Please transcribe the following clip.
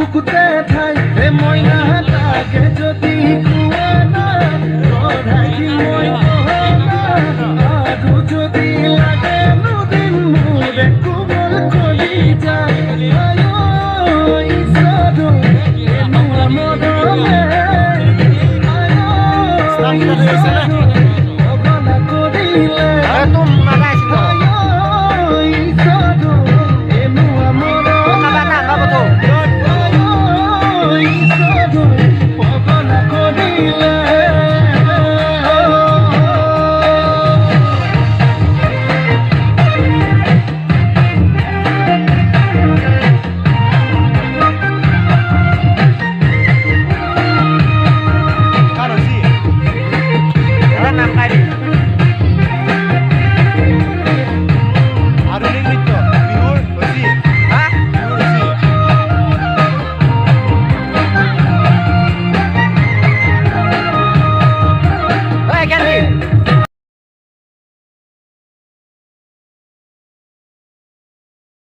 বুকুতে ঠাই মই নাথাকে যদি কুৱানা ৰধাই দিম মই কহনা আৰু যদি লাগে দুদিন মোৰে কোমল কলি যায় আয় ইছাদো এনো মৰমে আয়